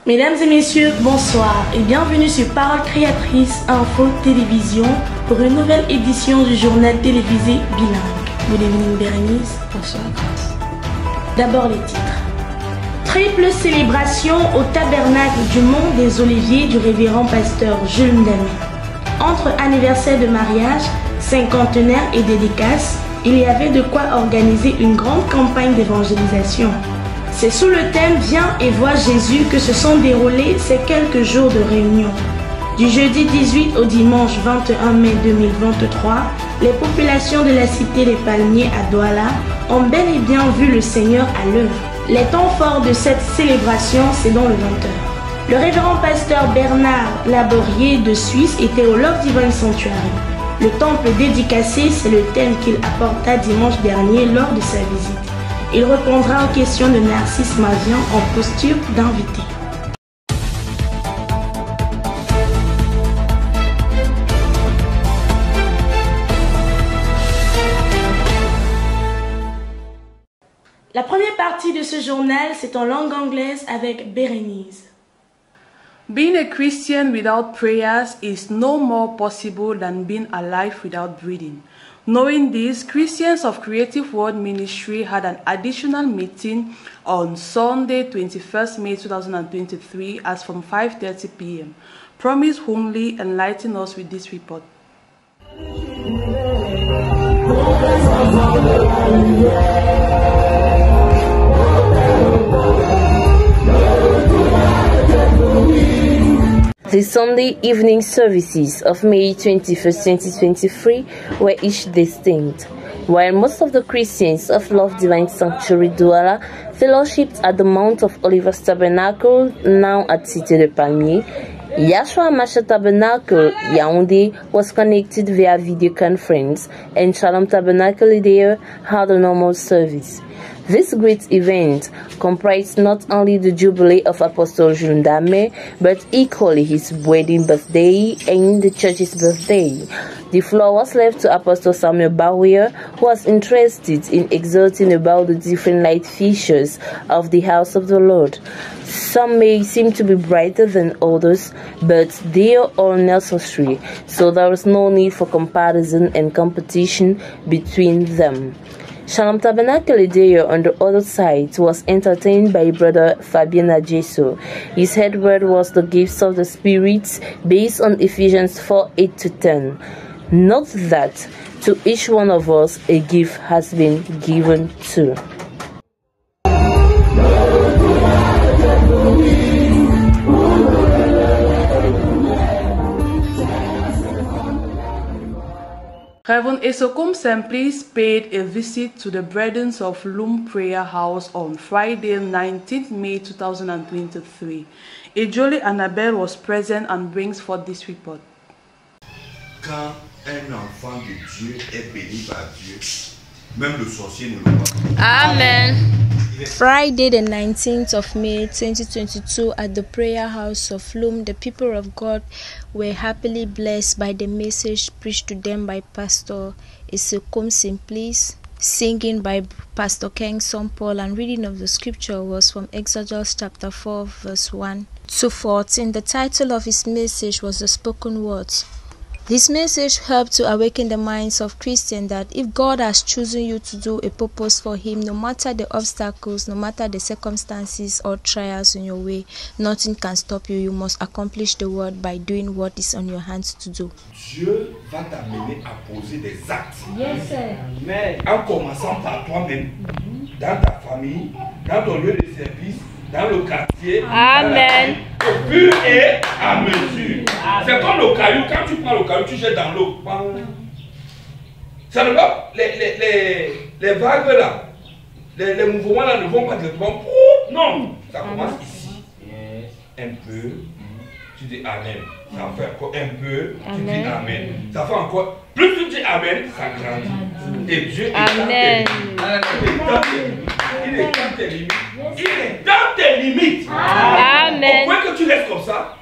Mesdames et messieurs, bonsoir et bienvenue sur Parole Créatrice Info Télévision pour une nouvelle édition du journal télévisé bilingue. Good evening Bérénice, bonsoir Grace. D'abord les titres. Triple célébration au tabernacle du Mont des Oliviers du révérend pasteur Jules Ndamé. Entre anniversaire de mariage, cinquantenaire et dédicace, il y avait de quoi organiser une grande campagne d'évangélisation. C'est sous le thème « Viens et vois Jésus » que se sont déroulés ces quelques jours de réunion. Du jeudi 18 au dimanche 21 mai 2023, les populations de la cité des Palmiers à Douala ont bel et bien vu le Seigneur à l'œuvre. Les temps forts de cette célébration, c'est dans le 20h. Le révérend pasteur Bernard Laborier de Suisse était au Love Divine Sanctuary. Le temple dédicacé, c'est le thème qu'il apporta dimanche dernier lors de sa visite. Il répondra aux questions de Narcisse Mavian en posture d'invité. La première partie de ce journal, c'est en langue anglaise avec Bérénice. Being a Christian without prayers is no more possible than being alive without breathing. Knowing this, Christians of Creative Word Ministry had an additional meeting on Sunday, 21st May 2023 as from 5:30 p.m. Promise Homely enlighten us with this report. The Sunday evening services of May 21st, 2023 were each distinct. While most of the Christians of Love Divine Sanctuary Douala fellowshipped at the Mount of Olives Tabernacle, now at Cité de Palmiers, Yahshua Mashiach Tabernacle Yaoundé was connected via video conference, and Shalom Tabernacle Idea had a normal service. This great event comprised not only the jubilee of Apostle Jules Ndamé, but equally his wedding birthday and the church's birthday. The floor was left to Apostle Samuel Barrier, who was interested in exhorting about the different light features of the house of the Lord. Some may seem to be brighter than others, but they are all necessary, so there is no need for comparison and competition between them. Shalom Tabernacle Idea on the other side was entertained by Brother Fabien Adjeso. His head word was the gifts of the Spirit based on Ephesians 4:8-10. Note that to each one of us a gift has been given too. Reverend Esokum Semplis paid a visit to the Brethren of Loom Prayer House on Friday, 19th May 2023. Ejoli Annabelle was present and brings forth this report. Quand un enfant de Dieu est béni par Dieu, même le sorcier ne le voit pas. Amen. Friday the 19th of May 2022 at the prayer house of Loom, the people of God were happily blessed by the message preached to them by Pastor Esokum Semplis, singing by Pastor King Son Paul, and reading of the scripture was from Exodus chapter 4 verse 1 to 14. The title of his message was The Spoken Words. This message helped to awaken the minds of Christians that if God has chosen you to do a purpose for Him, no matter the obstacles, no matter the circumstances or trials in your way, nothing can stop you. You must accomplish the word by doing what is on your hands to do. Dieu va t'amener à poser des actes. Yes, sir. Amen. En commençant par toi-même, dans ta famille, dans ton lieu de service, dans le quartier. Amen. Au fur et à mesure. C'est comme le caillou. Quand tu prends le caillou, tu jettes dans l'eau. Ça ne va. Les vagues là, les mouvements là ne vont pas directement. Non. Ça commence ici. Un peu. Tu dis Amen. Ça fait encore un peu. Tu dis Amen. Ça fait encore. Plus tu dis Amen, ça grandit. Et Dieu est Amen. Il est dans tes limites. Il est dans tes limites. Amen. Au point que tu restes comme ça,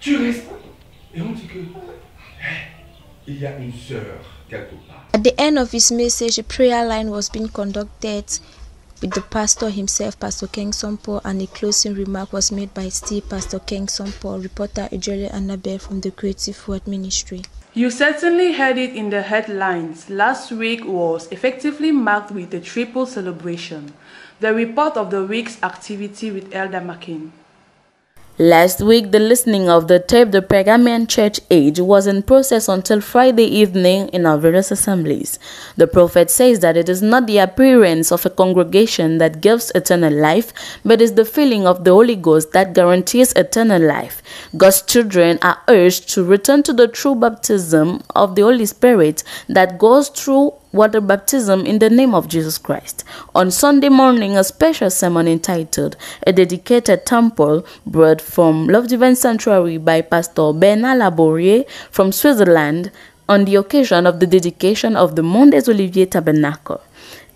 tu restes. Et on dit que il y a une sœur quelque part. At the end of his message, a prayer line was being conducted with the pastor himself, Pastor King Sompo, and a closing remark was made by Steve, Pastor King Sompo, reporter Ejole Annabelle from the Creative Word Ministry. You certainly heard it in the headlines. Last week was effectively marked with a triple celebration. The report of the week's activity with Elder McCain. Last week, the listening of the tape The Pergamian Church Age was in process until Friday evening in our various assemblies. The prophet says that it is not the appearance of a congregation that gives eternal life, but is the filling of the Holy Ghost that guarantees eternal life. God's children are urged to return to the true baptism of the Holy Spirit that goes through water baptism in the name of Jesus Christ. On Sunday morning, a special sermon entitled A Dedicated Temple, brought from Love Divine Sanctuary by Pastor Bernard Labourier from Switzerland on the occasion of the dedication of the Mont des Oliviers Tabernacle.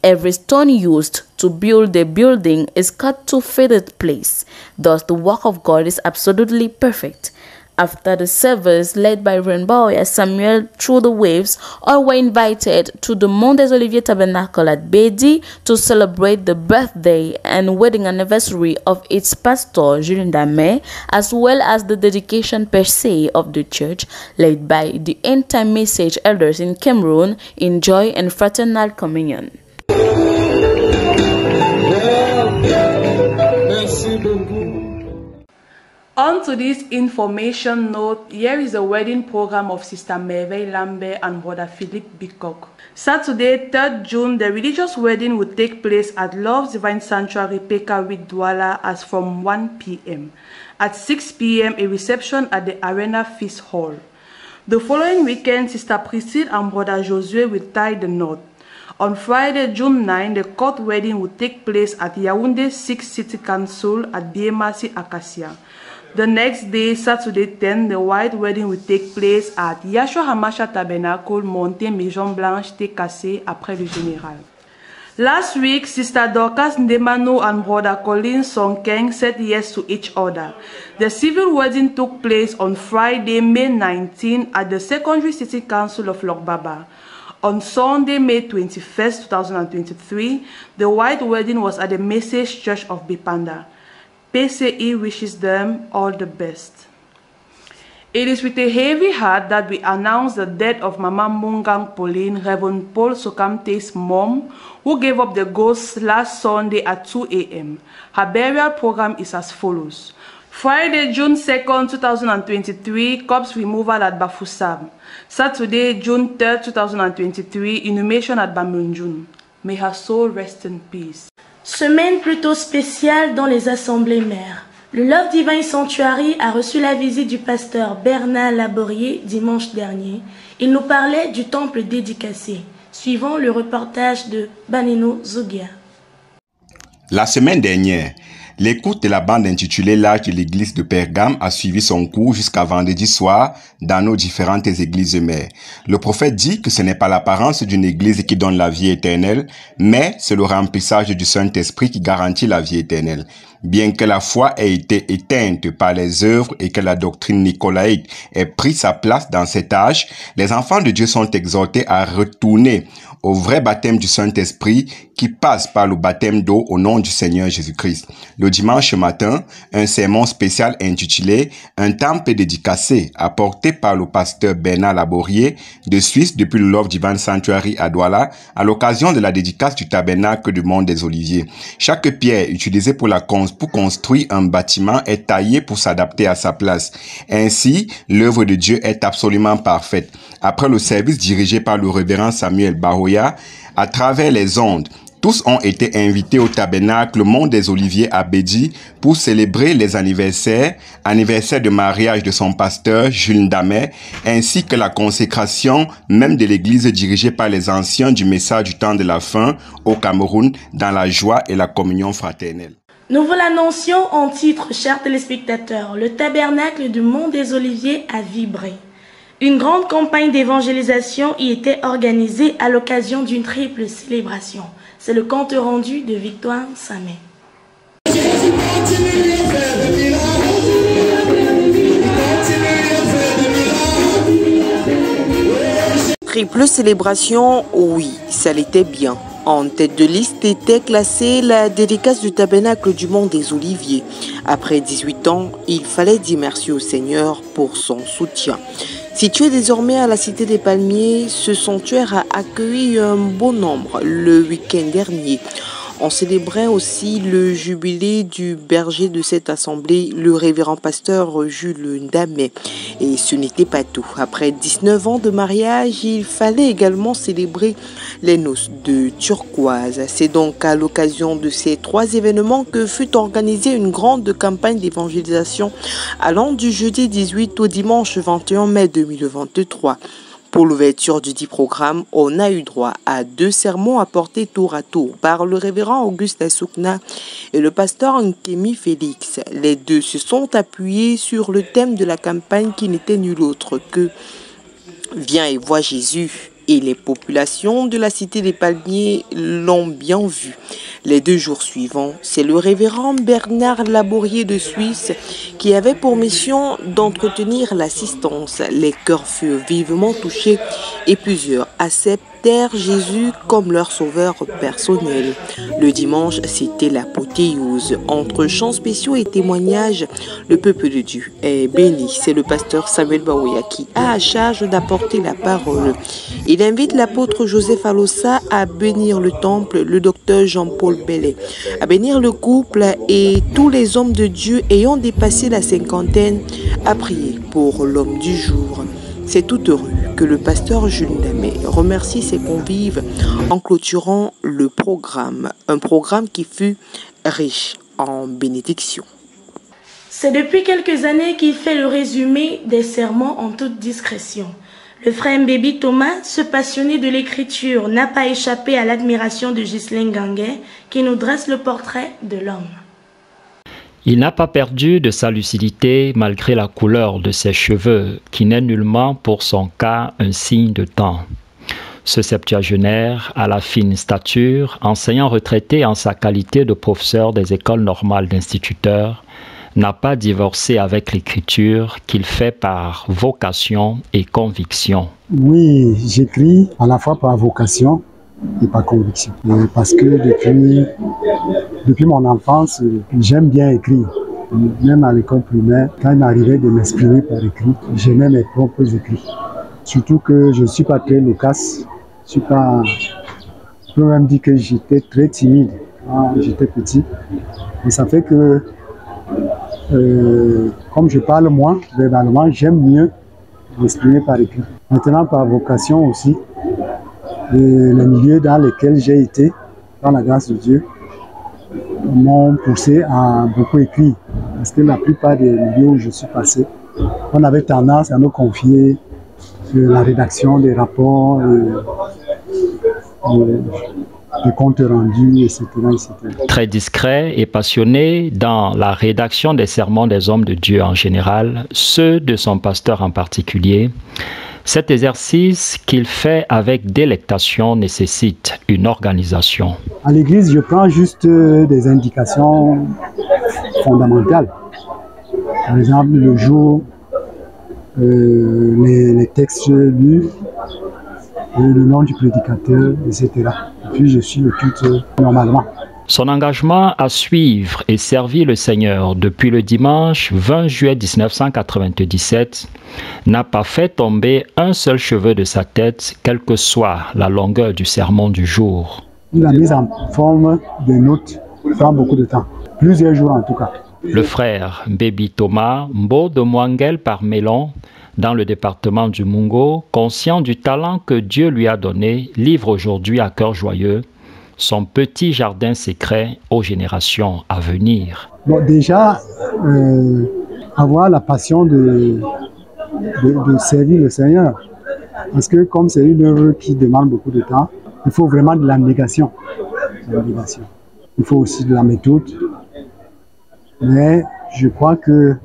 Every stone used to build a building is cut to fit its place. Thus, the work of God is absolutely perfect. After the service led by Rainbow as Samuel through the waves, all were invited to the Mont des Oliviers Tabernacle at Bédi to celebrate the birthday and wedding anniversary of its pastor, Julien Damet, as well as the dedication per se of the church, led by the end-time message elders in Cameroon in joy and fraternal communion. On to this information note, here is the wedding program of Sister Merveille Lambert and Brother Philippe Bicock. Saturday, 3rd June, the religious wedding will take place at Love Divine Sanctuary, Pekawit, Douala, as from 1 p.m. At 6 p.m., a reception at the Arena Feast Hall. The following weekend, Sister Priscille and Brother Josué will tie the knot. On Friday, June 9, the court wedding will take place at Yaoundé 6th City Council at BMRC Acacia. The next day, Saturday 10, the white wedding will take place at Yahshua Hamashiach Tabernacle, Montée Maison Blanche, TKC, après le Général. Last week, Sister Dorcas Ndemano and Brother Colin Sonkeng said yes to each other. The civil wedding took place on Friday, May 19, at the Secondary City Council of Lokbaba. On Sunday, May 21st, 2023, the white wedding was at the Message Church of Bipanda. PCE wishes them all the best. It is with a heavy heart that we announce the death of Mama Mungang Pauline, Reverend Paul Sokamte's mom, who gave up the ghost last Sunday at 2 a.m. Her burial program is as follows. Friday, June 2nd, 2023, corpse removal at Bafoussam. Saturday, June 3rd, 2023, inhumation at Bamunjun. May her soul rest in peace. Semaine plutôt spéciale dans les assemblées mères. Le Love Divine Sanctuary a reçu la visite du pasteur Bernard Labourier dimanche dernier. Il nous parlait du temple dédicacé. Suivant le reportage de Banino Zogia. La semaine dernière, l'écoute de la bande intitulée L'âge de l'église de Pergame a suivi son cours jusqu'à vendredi soir dans nos différentes églises mères. Le prophète dit que ce n'est pas l'apparence d'une église qui donne la vie éternelle, mais c'est le remplissage du Saint-Esprit qui garantit la vie éternelle. Bien que la foi ait été éteinte par les œuvres et que la doctrine nicolaïque ait pris sa place dans cet âge, les enfants de Dieu sont exhortés à retourner au vrai baptême du Saint-Esprit qui passe par le baptême d'eau au nom du Seigneur Jésus-Christ. Le dimanche matin, un sermon spécial intitulé « Un temple dédicacé » apporté par le pasteur Bernard Labourier de Suisse depuis le Love Divine Sanctuary à Douala à l'occasion de la dédicace du tabernacle du Mont des Oliviers. Chaque pierre utilisée pour construire un bâtiment est taillée pour s'adapter à sa place. Ainsi, l'œuvre de Dieu est absolument parfaite. Après le service dirigé par le révérend Samuel Bahoya, à travers les ondes, tous ont été invités au tabernacle Mont des Oliviers à Bédi pour célébrer les anniversaire de mariage de son pasteur Julien Damet, ainsi que la consécration même de l'église dirigée par les anciens du message du temps de la fin au Cameroun dans la joie et la communion fraternelle. Nous vous l'annoncions en titre, chers téléspectateurs, le tabernacle du Mont des Oliviers a vibré. Une grande campagne d'évangélisation y était organisée à l'occasion d'une triple célébration. C'est le compte rendu de Victoire Samé. Triple célébration, oui, ça l'était bien. En tête de liste était classée la dédicace du tabernacle du Mont des Oliviers. Après 18 ans, il fallait dire merci au Seigneur pour son soutien. Situé désormais à la Cité des Palmiers, ce sanctuaire a accueilli un beau nombre le week-end dernier. On célébrait aussi le jubilé du berger de cette assemblée, le révérend pasteur Jules Ndamé. Et ce n'était pas tout. Après 19 ans de mariage, il fallait également célébrer les noces de turquoise. C'est donc à l'occasion de ces 3 événements que fut organisée une grande campagne d'évangélisation allant du jeudi 18 au dimanche 21 mai 2023. Pour l'ouverture du dit programme, on a eu droit à 2 sermons apportés tour à tour par le révérend Auguste Assoukna et le pasteur Nkemi Félix. Les deux se sont appuyés sur le thème de la campagne qui n'était nul autre que « Viens et vois Jésus ». Et les populations de la Cité des Palmiers l'ont bien vu. Les 2 jours suivants, c'est le révérend Bernard Labourier de Suisse qui avait pour mission d'entretenir l'assistance. Les cœurs furent vivement touchés et plusieurs acceptèrent Jésus comme leur sauveur personnel. Le dimanche, c'était l'apothéose. Entre chants spéciaux et témoignages, le peuple de Dieu est béni. C'est le pasteur Samuel Baouya qui a à charge d'apporter la parole. Il invite l'apôtre Joseph Alossa à bénir le temple, le docteur Jean-Paul Bellet, à bénir le couple et tous les hommes de Dieu ayant dépassé la 50aine à prier pour l'homme du jour. C'est tout heureux que le pasteur Jules Ndamé remercie ses convives en clôturant le programme, un programme qui fut riche en bénédictions. C'est depuis quelques années qu'il fait le résumé des sermons en toute discrétion. Le frère Mbébi Thomas, ce passionné de l'écriture, n'a pas échappé à l'admiration de Ghislaine Ganguet qui nous dresse le portrait de l'homme. Il n'a pas perdu de sa lucidité malgré la couleur de ses cheveux, qui n'est nullement pour son cas un signe de temps. Ce septuagénaire, à la fine stature, enseignant retraité en sa qualité de professeur des écoles normales d'instituteurs, n'a pas divorcé avec l'écriture qu'il fait par vocation et conviction. Oui, j'écris à la fois par vocation et par conviction. Parce que depuis mon enfance, j'aime bien écrire. Même à l'école primaire, quand il m'arrivait de m'exprimer par écrit, j'aimais mes propres écrits. Surtout que je ne suis pas très loquace. Je peux même dire que j'étais très timide quand j'étais petit. Et ça fait que, comme je parle moins verbalement, j'aime mieux m'exprimer par écrit. Maintenant, par vocation aussi, les milieux dans lesquels j'ai été, dans la grâce de Dieu, m'ont poussé à beaucoup écrire. Parce que la plupart des milieux où je suis passé, on avait tendance à nous confier la rédaction des rapports, des comptes rendus, etc., etc. Très discret et passionné dans la rédaction des sermons des hommes de Dieu en général, ceux de son pasteur en particulier, cet exercice qu'il fait avec délectation nécessite une organisation. À l'église, je prends juste des indications fondamentales. Par exemple, le jour, les textes lus, le nom du prédicateur, etc. Et puis je suis le culte normalement. Son engagement à suivre et servir le Seigneur depuis le dimanche 20 juillet 1997 n'a pas fait tomber un seul cheveu de sa tête, quelle que soit la longueur du sermon du jour. La mise en forme des notes prend beaucoup de temps, plusieurs jours en tout cas. Le frère Mbébi Thomas, Mbo de Mwangel par Mélon, dans le département du Mungo, conscient du talent que Dieu lui a donné, livre aujourd'hui à cœur joyeux son petit jardin secret aux générations à venir. Bon, déjà, avoir la passion de servir le Seigneur. Parce que comme c'est une œuvre qui demande beaucoup de temps, il faut vraiment de l'abnégation. Il faut aussi de la méthode. Mais je crois que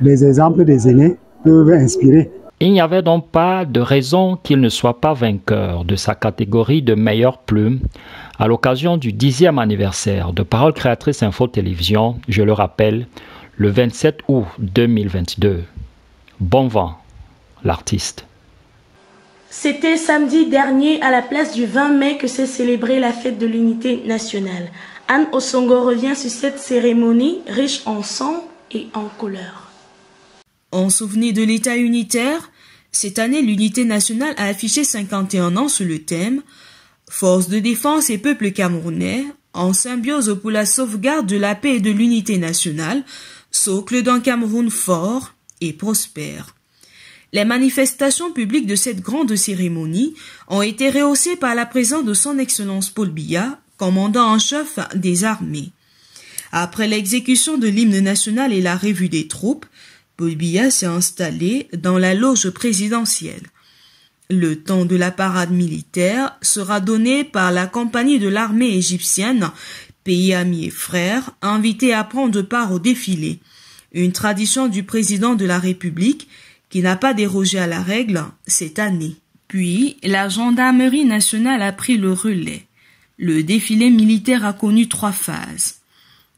les exemples des aînés peuvent inspirer. Il n'y avait donc pas de raison qu'il ne soit pas vainqueur de sa catégorie de meilleure plume à l'occasion du 10e anniversaire de Parole Créatrice Info Télévision, je le rappelle, le 27 août 2022. Bon vent, l'artiste. C'était samedi dernier à la place du 20 mai que s'est célébrée la fête de l'unité nationale. Anne Osongo revient sur cette cérémonie riche en sang et en couleurs. En souvenir de l'État unitaire, cette année l'unité nationale a affiché 51 ans sur le thème « Force de défense et peuple camerounais, en symbiose pour la sauvegarde de la paix et de l'unité nationale, socle d'un Cameroun fort et prospère ». Les manifestations publiques de cette grande cérémonie ont été rehaussées par la présence de son Excellence Paul Biya, commandant en chef des armées. Après l'exécution de l'hymne national et la revue des troupes, Paul Biya s'est installé dans la loge présidentielle. Le temps de la parade militaire sera donné par la compagnie de l'armée égyptienne, pays amis et frères, invités à prendre part au défilé, une tradition du président de la République qui n'a pas dérogé à la règle cette année. Puis, la gendarmerie nationale a pris le relais. Le défilé militaire a connu 3 phases.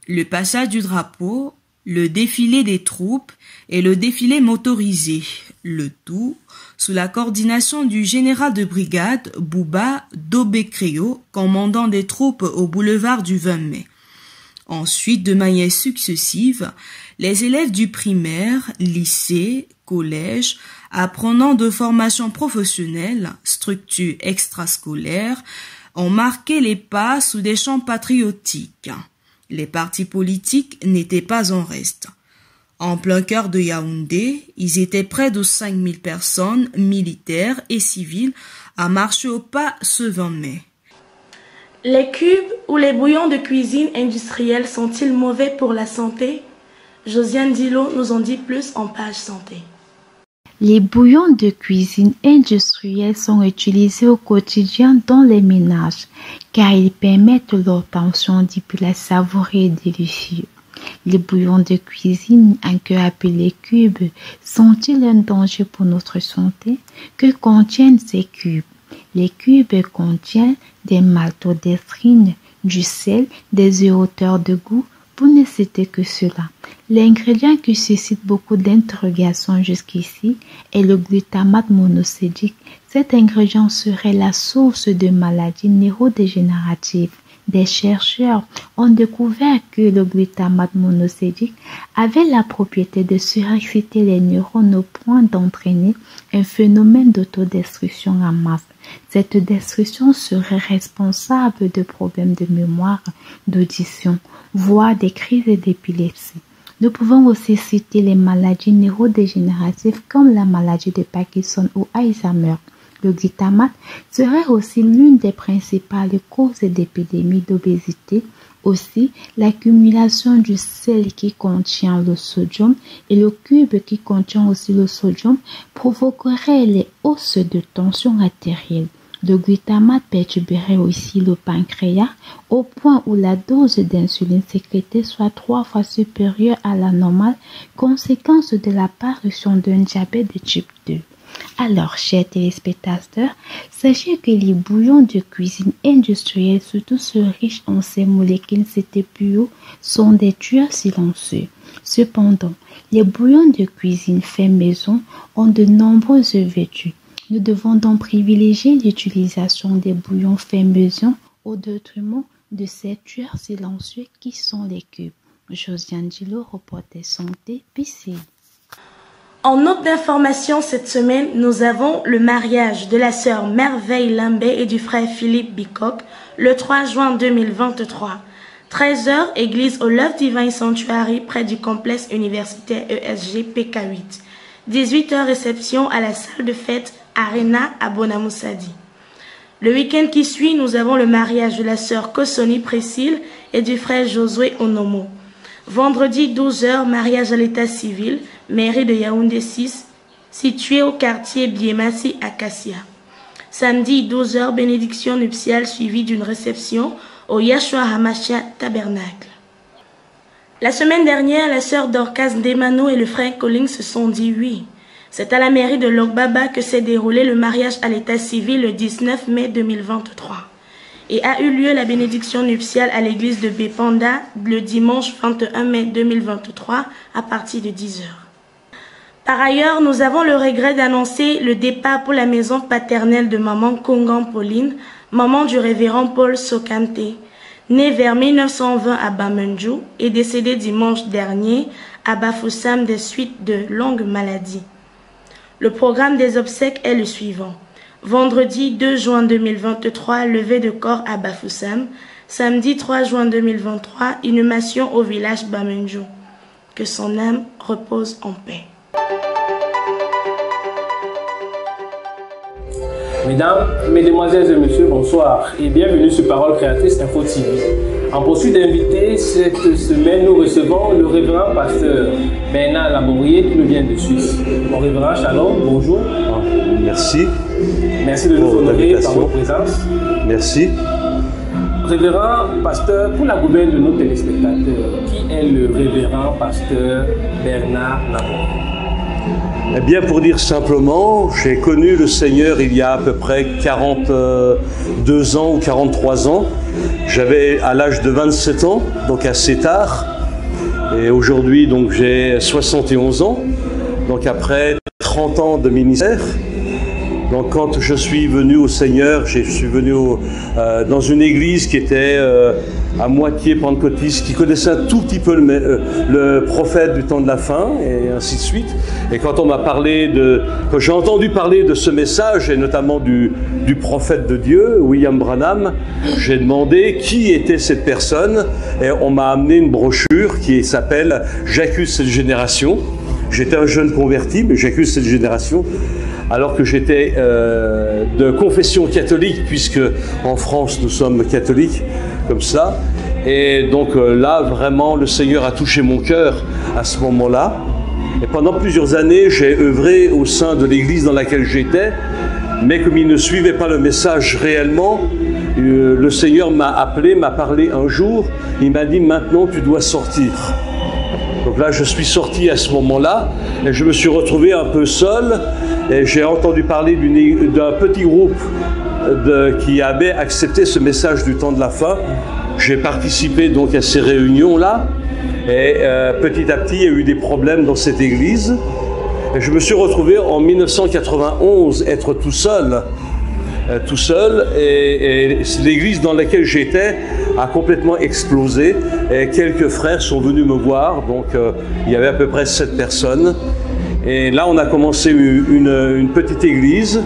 Le passage du drapeau, le défilé des troupes et le défilé motorisé. Le tout sous la coordination du général de brigade Bouba Dobekrio, commandant des troupes au boulevard du 20 mai. Ensuite, de manière successive, les élèves du primaire, lycée, collège, apprenant de formation professionnelle, structure extrascolaire, ont marqué les pas sous des chants patriotiques. Les partis politiques n'étaient pas en reste. En plein cœur de Yaoundé, ils étaient près de 5000 personnes, militaires et civiles, à marcher au pas ce 20 mai. Les cubes ou les bouillons de cuisine industrielle sont-ils mauvais pour la santé? Josiane Dilo nous en dit plus en page santé. Les bouillons de cuisine industrielle sont utilisés au quotidien dans les ménages car ils permettent l'obtention de plats savoureux et délicieux. Les bouillons de cuisine, encore appelés cubes, sont-ils un danger pour notre santé? Que contiennent ces cubes? Les cubes contiennent des maltodextrine, du sel, des éhauteurs de goût, pour ne citer que cela. L'ingrédient qui suscite beaucoup d'interrogations jusqu'ici est le glutamate monosodique. Cet ingrédient serait la source de maladies neurodégénératives. Des chercheurs ont découvert que le glutamate monosodique avait la propriété de surexciter les neurones au point d'entraîner un phénomène d'autodestruction en masse. Cette destruction serait responsable de problèmes de mémoire, d'audition, voire des crises d'épilepsie. Nous pouvons aussi citer les maladies neurodégénératives comme la maladie de Parkinson ou Alzheimer. Le glutamate serait aussi l'une des principales causes d'épidémies d'obésité. Aussi, l'accumulation du sel qui contient le sodium et le cube qui contient aussi le sodium provoquerait les hausses de tension artérielle. Le glutamate perturberait aussi le pancréas au point où la dose d'insuline sécrétée soit 3 fois supérieure à la normale, conséquence de l'apparition d'un diabète de type 2. Alors, chers téléspectateurs, sachez que les bouillons de cuisine industrielle, surtout ceux riches en ces molécules CTPO, sont des tueurs silencieux. Cependant, les bouillons de cuisine faits maison ont de nombreuses vertus. Nous devons donc privilégier l'utilisation des bouillons faits maison au détriment de ces tueurs silencieux qui sont les cubes. Josiane Dilo, reporter santé, PCI. En note d'information cette semaine, nous avons le mariage de la sœur Merveille Lambé et du frère Philippe Bicoque le 3 juin 2023. 13h, église au Love Divine Sanctuary près du complexe universitaire ESG PK8. 18h, réception à la salle de fête Arena à Bonamoussadi. Le week-end qui suit, nous avons le mariage de la sœur Kosoni Priscille et du frère Josué Onomo. Vendredi 12h, mariage à l'état civil, mairie de Yaoundé 6, situé au quartier Biemassi à Kassia. Samedi 12h, bénédiction nuptiale suivie d'une réception au Yahshua Hamashia Tabernacle. La semaine dernière, la sœur Dorcas Ndemano et le frère Collins se sont dit oui. C'est à la mairie de Logbaba que s'est déroulé le mariage à l'état civil le 19 mai 2023. Et a eu lieu la bénédiction nuptiale à l'église de Bépanda le dimanche 21 mai 2023 à partir de 10h. Par ailleurs, nous avons le regret d'annoncer le départ pour la maison paternelle de maman Kongan Pauline, maman du révérend Paul Sokante, né vers 1920 à Bamendjou et décédé dimanche dernier à Bafoussam des suites de longues maladies. Le programme des obsèques est le suivant. Vendredi 2 juin 2023, levée de corps à Bafoussam. Samedi 3 juin 2023, inhumation au village Bamendjou. Que son âme repose en paix. Mesdames, Mesdemoiselles et Messieurs, bonsoir et bienvenue sur Parole Créatrice Info TV. En poursuite d'invités, cette semaine, nous recevons le révérend pasteur Bernard Labourier qui nous vient de Suisse. Mon révérend, shalom, bonjour. Merci. Merci de nous honorer par votre présence. Merci. Révérend pasteur, pour la gouverne de nos téléspectateurs, qui est le révérend pasteur Bernard Labourier? Eh bien, pour dire simplement, j'ai connu le Seigneur il y a à peu près 42 ans ou 43 ans. J'avais à l'âge de 27 ans, donc assez tard. Et aujourd'hui, donc j'ai 71 ans, donc après 30 ans de ministère. Donc quand je suis venu au Seigneur, je suis venu dans une église qui était à moitié pentecôtiste, qui connaissait un tout petit peu le prophète du temps de la fin, et ainsi de suite. Et quand on m'a parlé quand j'ai entendu parler de ce message, et notamment du prophète de Dieu, William Branham, j'ai demandé qui était cette personne, et on m'a amené une brochure qui s'appelle « J'accuse cette génération ». J'étais un jeune converti, mais j'accuse cette génération. Alors que j'étais de confession catholique, puisque en France nous sommes catholiques, comme ça. Et donc là, vraiment, le Seigneur a touché mon cœur à ce moment-là. Et pendant plusieurs années, j'ai œuvré au sein de l'église dans laquelle j'étais, mais comme il ne suivait pas le message réellement, le Seigneur m'a appelé, m'a parlé un jour, il m'a dit « Maintenant, tu dois sortir ». Donc là, je suis sorti à ce moment-là, et je me suis retrouvé un peu seul, et j'ai entendu parler d'un petit groupe qui avait accepté ce message du temps de la fin. J'ai participé donc à ces réunions-là, et petit à petit, il y a eu des problèmes dans cette église. Et je me suis retrouvé en 1991 être tout seul, et l'église dans laquelle j'étais a complètement explosé, et quelques frères sont venus me voir, donc il y avait à peu près 7 personnes. Et là, on a commencé une petite église,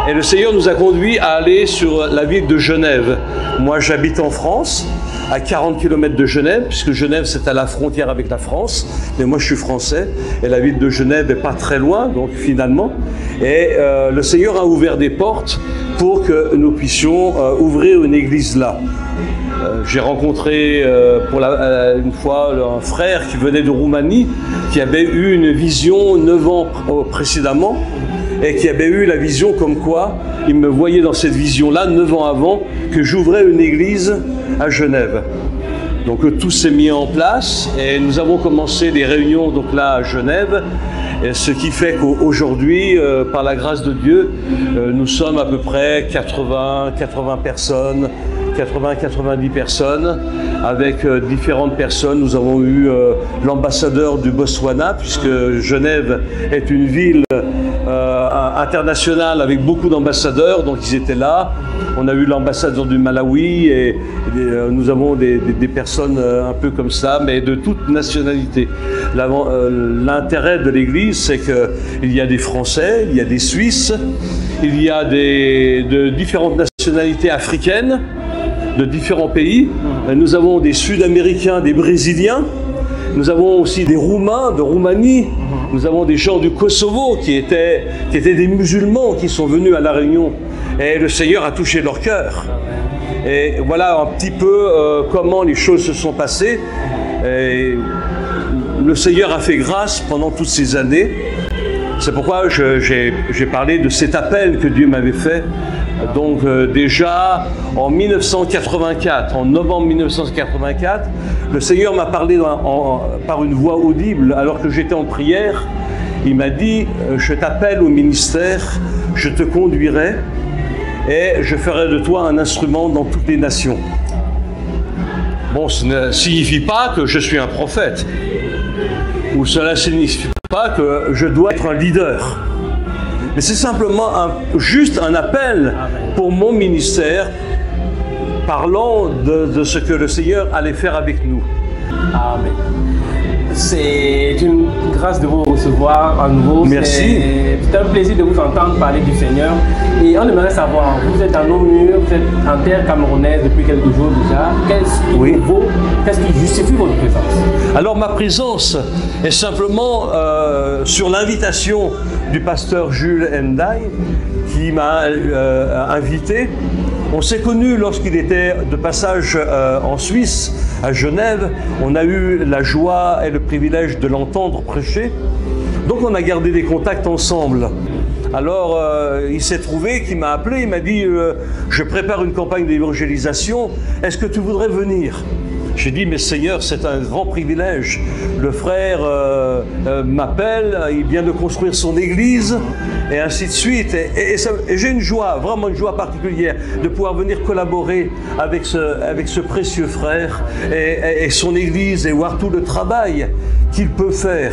et le Seigneur nous a conduits à aller sur la ville de Genève. Moi, j'habite en France, à 40 km de Genève, puisque Genève, c'est à la frontière avec la France, mais moi, je suis français, et la ville de Genève n'est pas très loin, donc finalement. Et le Seigneur a ouvert des portes pour que nous puissions ouvrir une église là. J'ai rencontré une fois un frère qui venait de Roumanie, qui avait eu une vision 9 ans précédemment, et qui avait eu la vision comme quoi il me voyait dans cette vision-là 9 ans avant que j'ouvrais une église à Genève. Donc tout s'est mis en place et nous avons commencé des réunions donc là à Genève, et ce qui fait qu'aujourd'hui, par la grâce de Dieu, nous sommes à peu près 80 personnes, 80-90 personnes, avec différentes personnes. Nous avons eu l'ambassadeur du Botswana, puisque Genève est une ville internationale avec beaucoup d'ambassadeurs, donc ils étaient là. On a eu l'ambassadeur du Malawi, et nous avons des personnes un peu comme ça, mais de toute nationalité. L'intérêt de l'église, c'est qu'il y a des Français, il y a des Suisses, il y a de différentes nationalités africaines, de différents pays. Nous avons des Sud-Américains, des Brésiliens. Nous avons aussi des Roumains de Roumanie. Nous avons des gens du Kosovo qui étaient des musulmans qui sont venus à la Réunion. Et le Seigneur a touché leur cœur. Et voilà un petit peu comment les choses se sont passées. Et le Seigneur a fait grâce pendant toutes ces années. C'est pourquoi j'ai parlé de cet appel que Dieu m'avait fait. Donc déjà en 1984, en novembre 1984, le Seigneur m'a parlé par une voix audible alors que j'étais en prière. Il m'a dit « Je t'appelle au ministère, je te conduirai et je ferai de toi un instrument dans toutes les nations. » Bon, ce ne signifie pas que je suis un prophète, ou cela signifie Pas que je dois être un leader, mais c'est simplement juste un appel pour mon ministère, parlant de ce que le Seigneur allait faire avec nous. Amen. C'est une grâce de vous recevoir à nouveau. Merci. C'est un plaisir de vous entendre parler du Seigneur. Et on aimerait savoir, vous êtes dans nos murs, vous êtes en terre camerounaise depuis quelques jours déjà. Qu'est-ce qui justifie votre présence? Alors ma présence est simplement sur l'invitation du pasteur Jules Ndai qui m'a invité. On s'est connus lorsqu'il était de passage en Suisse, à Genève. On a eu la joie et le privilège de l'entendre prêcher. Donc on a gardé des contacts ensemble. Alors il s'est trouvé qu'il m'a appelé, il m'a dit je prépare une campagne d'évangélisation, est-ce que tu voudrais venir? J'ai dit, mais Seigneur, c'est un grand privilège. Le frère m'appelle, il vient de construire son église, et ainsi de suite. Et j'ai une joie, vraiment une joie particulière, de pouvoir venir collaborer avec ce précieux frère et son église, et voir tout le travail qu'il peut faire.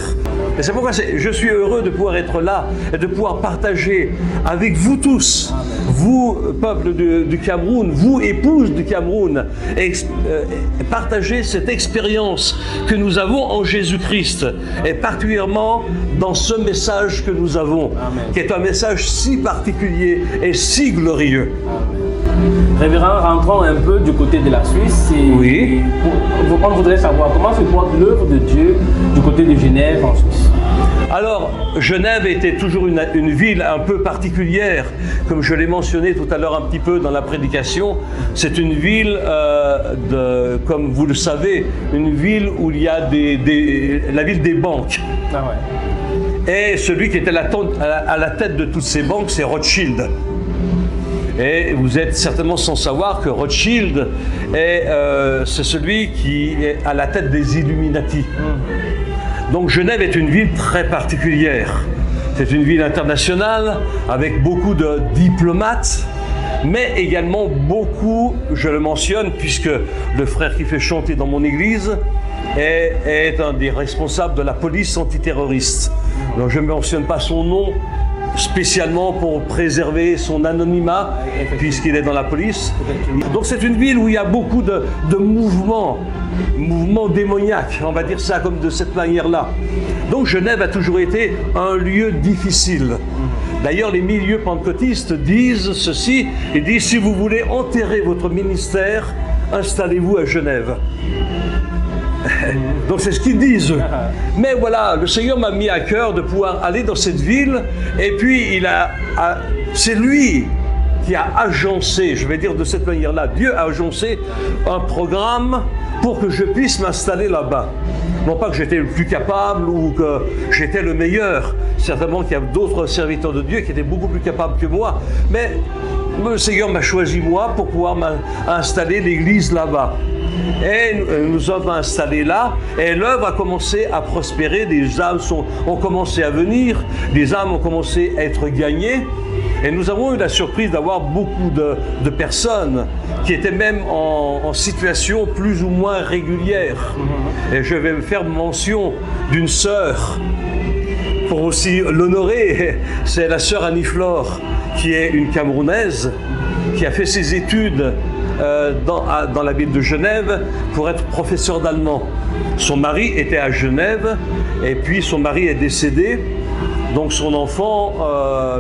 Et c'est pourquoi je suis heureux de pouvoir être là et de pouvoir partager avec vous tous, vous, peuple du Cameroun, vous, épouses du Cameroun, partager cette expérience que nous avons en Jésus-Christ, et particulièrement dans ce message que nous avons, qui est un message si particulier et si glorieux. Révérend, rentrons un peu du côté de la Suisse. Oui. On voudrait savoir comment se porte l'œuvre de Dieu du côté de Genève en Suisse. Alors, Genève était toujours une ville un peu particulière, comme je l'ai mentionné tout à l'heure un petit peu dans la prédication. C'est une ville, comme vous le savez, une ville où il y a la ville des banques. Ah ouais. Et celui qui était à la tête de toutes ces banques, c'est Rothschild. Et vous êtes certainement sans savoir que Rothschild c'est celui qui est à la tête des Illuminati. Donc Genève est une ville très particulière. C'est une ville internationale avec beaucoup de diplomates, mais également beaucoup, je le mentionne, puisque le frère qui fait chanter dans mon église est un des responsables de la police antiterroriste. Donc je ne mentionne pas son nom spécialement pour préserver son anonymat, puisqu'il est dans la police. Donc c'est une ville où il y a beaucoup de mouvements démoniaques, on va dire ça comme de cette manière-là. Donc Genève a toujours été un lieu difficile. D'ailleurs, les milieux pentecôtistes disent ceci, ils disent si vous voulez enterrer votre ministère, installez-vous à Genève. Donc c'est ce qu'ils disent. Mais voilà, le Seigneur m'a mis à cœur de pouvoir aller dans cette ville, et puis c'est lui qui a agencé, je vais dire de cette manière-là, Dieu a agencé un programme pour que je puisse m'installer là-bas. Non pas que j'étais le plus capable ou que j'étais le meilleur, certainement qu'il y a d'autres serviteurs de Dieu qui étaient beaucoup plus capables que moi, mais le Seigneur m'a choisi moi pour pouvoir installer l'église là-bas. Et nous sommes installés là, et l'œuvre a commencé à prospérer, des âmes ont commencé à venir, des âmes ont commencé à être gagnées, et nous avons eu la surprise d'avoir beaucoup de personnes qui étaient même en situation plus ou moins régulière. Et je vais faire mention d'une sœur, pour aussi l'honorer, c'est la sœur Annie-Flore, qui est une Camerounaise, qui a fait ses études dans la ville de Genève pour être professeur d'allemand. Son mari était à Genève, et puis son mari est décédé. Donc son enfant,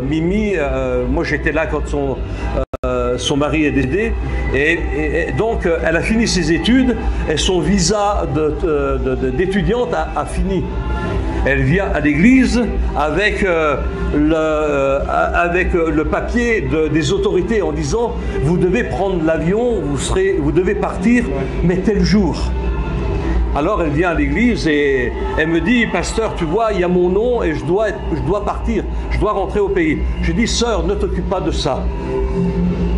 Mimi, moi j'étais là quand son mari est décédé, et donc elle a fini ses études, et son visa d'étudiante a fini. Elle vient à l'église avec le papier des autorités en disant « Vous devez prendre l'avion, vous devez partir, mais tel jour ». Alors elle vient à l'église et elle me dit « Pasteur, tu vois, il y a mon nom et je dois partir, je dois rentrer au pays. » Je dis « Sœur, ne t'occupe pas de ça.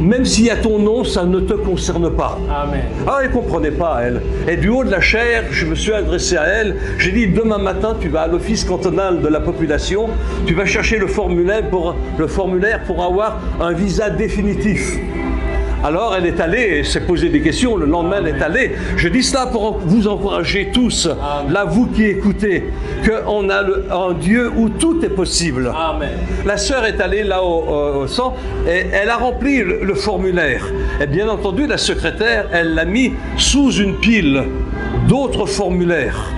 Même s'il y a ton nom, ça ne te concerne pas. » Amen. Ah, elle ne comprenait pas, elle. Et du haut de la chair, je me suis adressé à elle. J'ai dit, demain matin, tu vas à l'office cantonal de la population, tu vas chercher le formulaire pour avoir un visa définitif. Alors elle est allée, elle s'est posé des questions, le lendemain elle est allée. Je dis cela pour vous encourager tous, là vous qui écoutez, qu'on a un Dieu où tout est possible. Amen. La sœur est allée là au centre et elle a rempli le formulaire. Et bien entendu, la secrétaire, elle l'a mis sous une pile d'autres formulaires.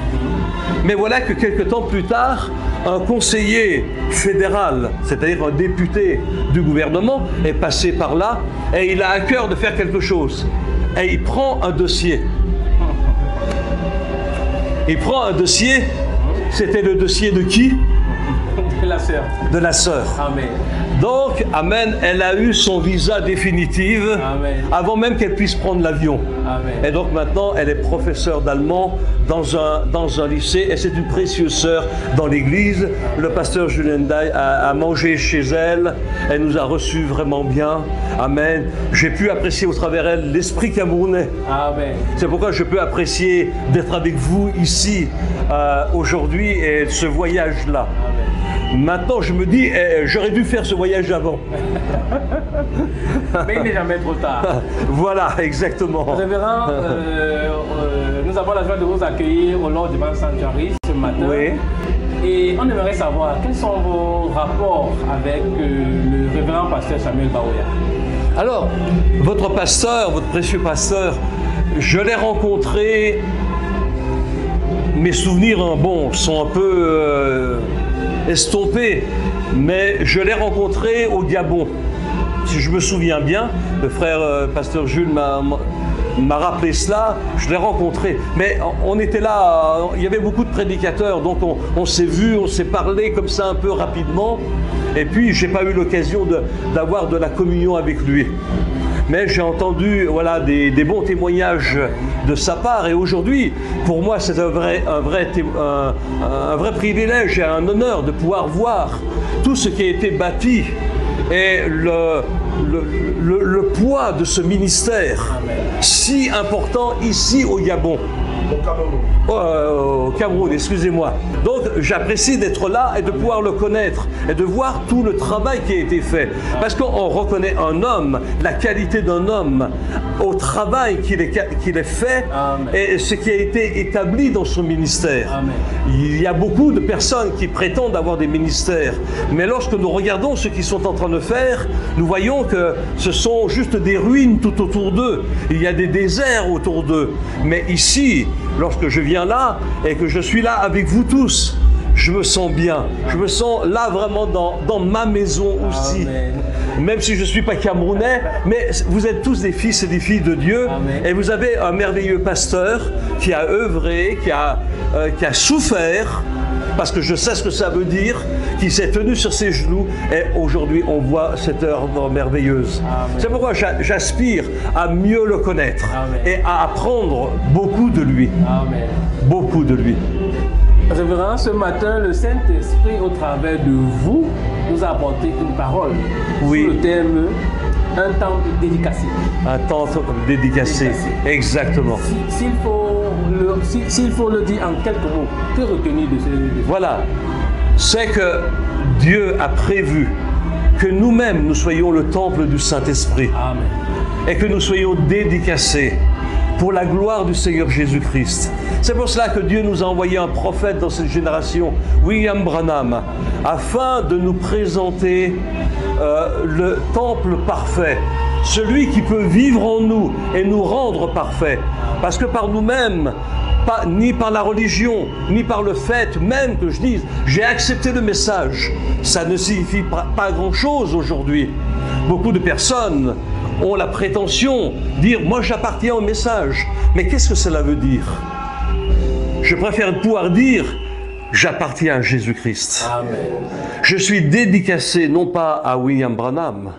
Mais voilà que quelque temps plus tard, un conseiller fédéral, c'est-à-dire un député du gouvernement, est passé par là et il a à cœur de faire quelque chose. Et il prend un dossier. Il prend un dossier, c'était le dossier de qui? De la sœur. De la sœur. Amen. Donc, amen, elle a eu son visa définitif avant même qu'elle puisse prendre l'avion. Et donc maintenant, elle est professeure d'allemand dans un lycée et c'est une précieuse sœur dans l'église. Le pasteur Julien Day a mangé chez elle. Elle nous a reçus vraiment bien. Amen. J'ai pu apprécier au travers elle l'esprit camerounais. Amen. C'est pourquoi je peux apprécier d'être avec vous ici aujourd'hui et ce voyage-là. Maintenant, je me dis, j'aurais dû faire ce voyage avant. Mais il n'est jamais trop tard. Voilà, exactement. Révérend, nous avons la joie de vous accueillir au Lord Divine Sanctuary ce matin. Oui. Et on aimerait savoir quels sont vos rapports avec le révérend pasteur Samuel Baoya. Alors, votre pasteur, votre précieux pasteur, je l'ai rencontré. Mes souvenirs, sont un peu estompés, mais je l'ai rencontré au Gabon. Si je me souviens bien, le frère pasteur Jules m'a rappelé cela, je l'ai rencontré. Mais on était là, il y avait beaucoup de prédicateurs, donc on s'est vus, on s'est parlé comme ça un peu rapidement. Et puis, je n'ai pas eu l'occasion d'avoir de la communion avec lui. Mais j'ai entendu des bons témoignages de sa part. Et aujourd'hui, pour moi, c'est un vrai privilège et un honneur de pouvoir voir tout ce qui a été bâti et le poids de ce ministère si important ici au Gabon. Au Cameroun, excusez-moi. Donc j'apprécie d'être là et de pouvoir le connaître et de voir tout le travail qui a été fait. Parce qu'on reconnaît un homme, la qualité d'un homme au travail qu'il a fait. Amen. Et ce qui a été établi dans son ministère. Amen. Il y a beaucoup de personnes qui prétendent avoir des ministères. Mais lorsque nous regardons ce qu'ils sont en train de faire, nous voyons que ce sont juste des ruines tout autour d'eux. Il y a des déserts autour d'eux. Mais ici, lorsque je viens là et que je suis là avec vous tous, je me sens bien. Je me sens là vraiment dans ma maison aussi. Amen. Même si je ne suis pas camerounais, mais vous êtes tous des fils et des filles de Dieu. Amen. Et vous avez un merveilleux pasteur qui a œuvré, qui a souffert, parce que je sais ce que ça veut dire, qui s'est tenu sur ses genoux et aujourd'hui on voit cette œuvre merveilleuse. C'est pourquoi j'aspire à mieux le connaître. Amen. Et à apprendre beaucoup de lui. Amen. Beaucoup de lui. Révérend, ce matin, le Saint-Esprit, au travers de vous, nous a apporté une parole sur le thème « Un temple dédicacé ». Un temple dédicacé, exactement. S'il faut le dire en quelques mots, que retenir de ce... Voilà, c'est que Dieu a prévu que nous-mêmes, nous soyons le temple du Saint-Esprit. Amen. Et que nous soyons dédicacés pour la gloire du Seigneur Jésus-Christ. C'est pour cela que Dieu nous a envoyé un prophète dans cette génération, William Branham, afin de nous présenter le temple parfait, celui qui peut vivre en nous et nous rendre parfaits. Parce que par nous-mêmes, ni par la religion, ni par le fait même que je dise « j'ai accepté le message », ça ne signifie pas grand-chose aujourd'hui. Beaucoup de personnes ont la prétention de dire « moi j'appartiens au message ». Mais qu'est-ce que cela veut dire? Je préfère pouvoir dire « j'appartiens à Jésus-Christ ». Je suis dédicacé non pas à William Branham,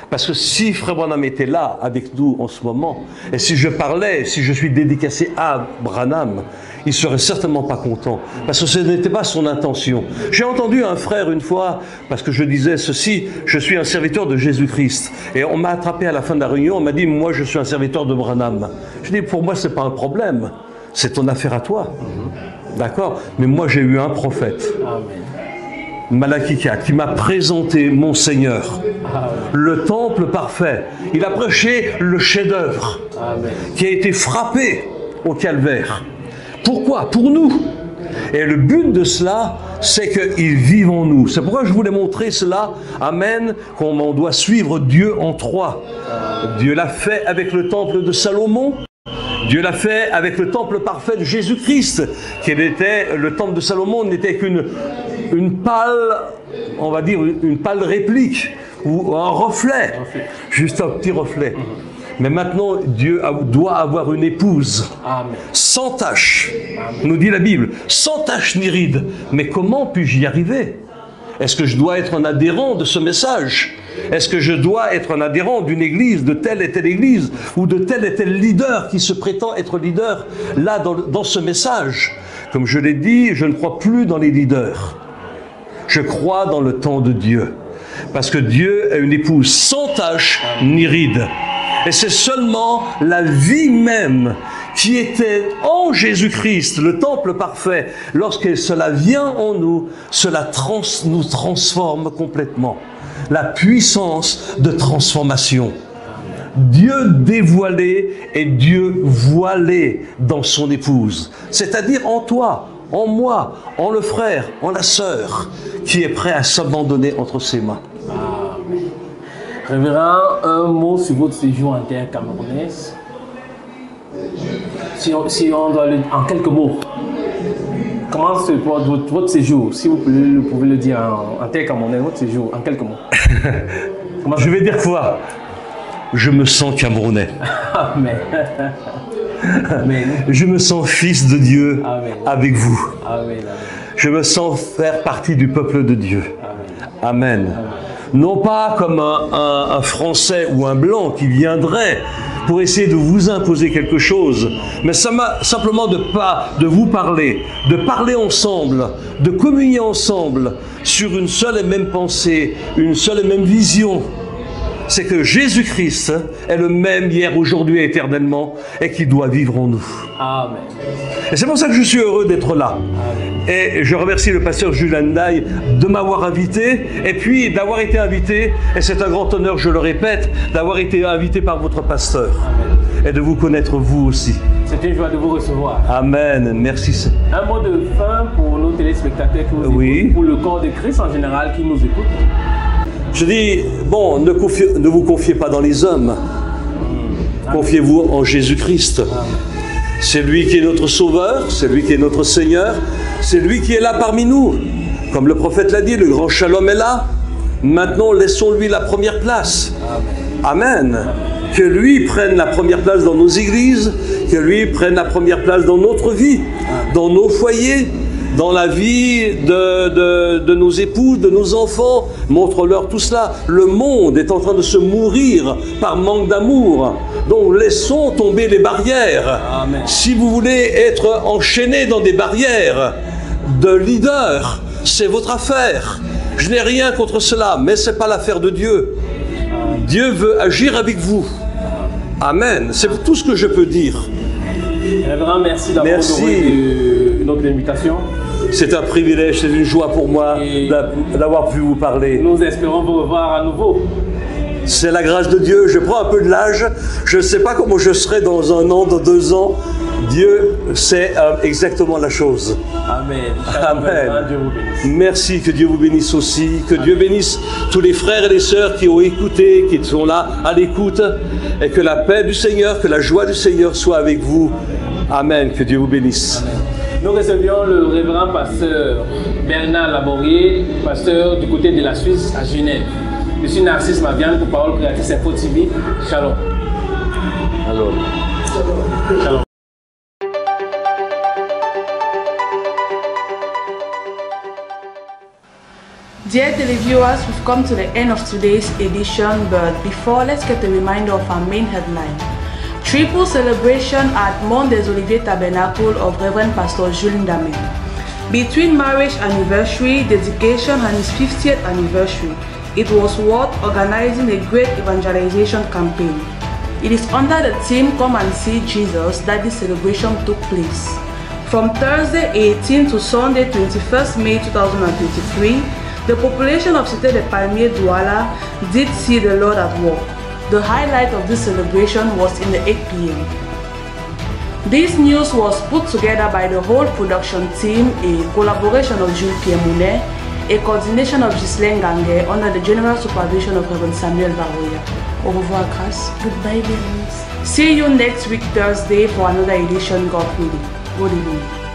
parce que si Frère Branham était là avec nous en ce moment, et si je parlais, si je suis dédicacé à Branham, il ne serait certainement pas content, parce que ce n'était pas son intention. J'ai entendu un frère une fois, parce que je disais ceci, je suis un serviteur de Jésus-Christ. Et on m'a attrapé à la fin de la réunion, on m'a dit, moi je suis un serviteur de Branham. Je dis, pour moi ce n'est pas un problème, c'est ton affaire à toi. D'accord? Mais moi j'ai eu un prophète. Malachie 4, qui m'a présenté mon Seigneur, le temple parfait. Il a prêché le chef-d'œuvre qui a été frappé au calvaire. Pourquoi? Pour nous. Et le but de cela, c'est qu'il vive en nous. C'est pourquoi je voulais montrer cela. Amen. Qu'on doit suivre Dieu en trois. Dieu l'a fait avec le temple de Salomon. Dieu l'a fait avec le temple parfait de Jésus-Christ. Le temple de Salomon n'était qu'une pâle, on va dire, une pâle réplique ou un reflet. Juste un petit reflet. Mais maintenant, Dieu doit avoir une épouse. Amen. Sans tache, nous dit la Bible, sans tache ni ride. Mais comment puis-je y arriver? Est-ce que je dois être un adhérent de ce message? Est-ce que je dois être un adhérent d'une église, de telle et telle église, ou de tel et tel leader qui se prétend être leader là dans ce message? Comme je l'ai dit, je ne crois plus dans les leaders. Je crois dans le temps de Dieu. Parce que Dieu a une épouse sans tache ni ride. Et c'est seulement la vie même qui était en Jésus-Christ, le temple parfait, lorsque cela vient en nous, cela nous transforme complètement. La puissance de transformation. Dieu dévoilé et Dieu voilé dans son épouse. C'est-à-dire en toi, en moi, en le frère, en la sœur, qui est prêt à s'abandonner entre ses mains. Amen. Révérend, un mot sur votre séjour en terre camerounaise. Si on doit en quelques mots, comment se porte votre séjour? Si vous pouvez le dire en terre camerounaise, votre séjour, en quelques mots. Je vais dire quoi? Je me sens camerounais. Amen. Amen. Je me sens fils de Dieu. Amen. Avec vous. Amen. Je me sens faire partie du peuple de Dieu. Amen. Amen. Non pas comme un Français ou un Blanc qui viendrait pour essayer de vous imposer quelque chose, mais ça m'a simplement de vous parler, de parler ensemble, de communier ensemble sur une seule et même pensée, une seule et même vision. C'est que Jésus-Christ est le même hier, aujourd'hui et éternellement, et qui doit vivre en nous. Amen. Et c'est pour ça que je suis heureux d'être là. Amen. Et je remercie le pasteur Julien Ndaye de m'avoir invité, et puis d'avoir été invité, et c'est un grand honneur, je le répète, d'avoir été invité par votre pasteur. Amen. Et de vous connaître vous aussi. C'est une joie de vous recevoir. Amen. Merci. Un mot de fin pour nos téléspectateurs qui nous écoutent, pour le corps de Christ en général qui nous écoute. Je dis, bon, ne vous confiez pas dans les hommes. Confiez-vous en Jésus-Christ. C'est lui qui est notre Sauveur, c'est lui qui est notre Seigneur, c'est lui qui est là parmi nous. Comme le prophète l'a dit, le grand Shalom est là. Maintenant, laissons-lui la première place. Amen. Que lui prenne la première place dans nos églises, que lui prenne la première place dans notre vie, dans nos foyers, dans la vie de nos épouses, de nos enfants. Montre-leur tout cela. Le monde est en train de se mourir par manque d'amour. Donc laissons tomber les barrières. Amen. Si vous voulez être enchaîné dans des barrières de leader, c'est votre affaire. Je n'ai rien contre cela, mais ce n'est pas l'affaire de Dieu. Dieu veut agir avec vous. Amen. C'est tout ce que je peux dire. Révérend, merci d'avoir honoré notre invitation. C'est un privilège, c'est une joie pour moi d'avoir pu vous parler. Nous espérons vous revoir à nouveau. C'est la grâce de Dieu. Je prends un peu de l'âge. Je ne sais pas comment je serai dans 1 an, dans 2 ans. Dieu sait exactement la chose. Amen. Amen. Dieu vous bénisse. Merci, que Dieu vous bénisse aussi. Que Dieu bénisse tous les frères et les sœurs qui ont écouté, qui sont là à l'écoute. Et que la paix du Seigneur, que la joie du Seigneur soit avec vous. Amen. Que Dieu vous bénisse. Amen. Nous recevions le révérend pasteur Bernard Laborier, pasteur du côté de la Suisse à Genève. Je suis Narcisse Maviane pour Parole Créatrice Info TV. Shalom. Shalom. Shalom. Dear televiewers, we've come to the end of today's edition, but before, let's get a reminder of our main headline. Triple celebration at Mont des Oliviers Tabernacle of Reverend Pastor Jules Ndame. Between marriage anniversary, dedication and his 50th anniversary, it was worth organizing a great evangelization campaign. It is under the theme Come and See Jesus that this celebration took place. From Thursday 18 to Sunday 21st May 2023, The population of Cité des Palmiers Douala did see the Lord at work. The highlight of this celebration was in the 8 p.m. This news was put together by the whole production team, a collaboration of Jules Pierre Mounet, a coordination of Ghislaine Gangue under the general supervision of Reverend Samuel Baroya. Au revoir, Grace. Goodbye, Berenice. See you next week, Thursday, for another edition, God willing. Good evening.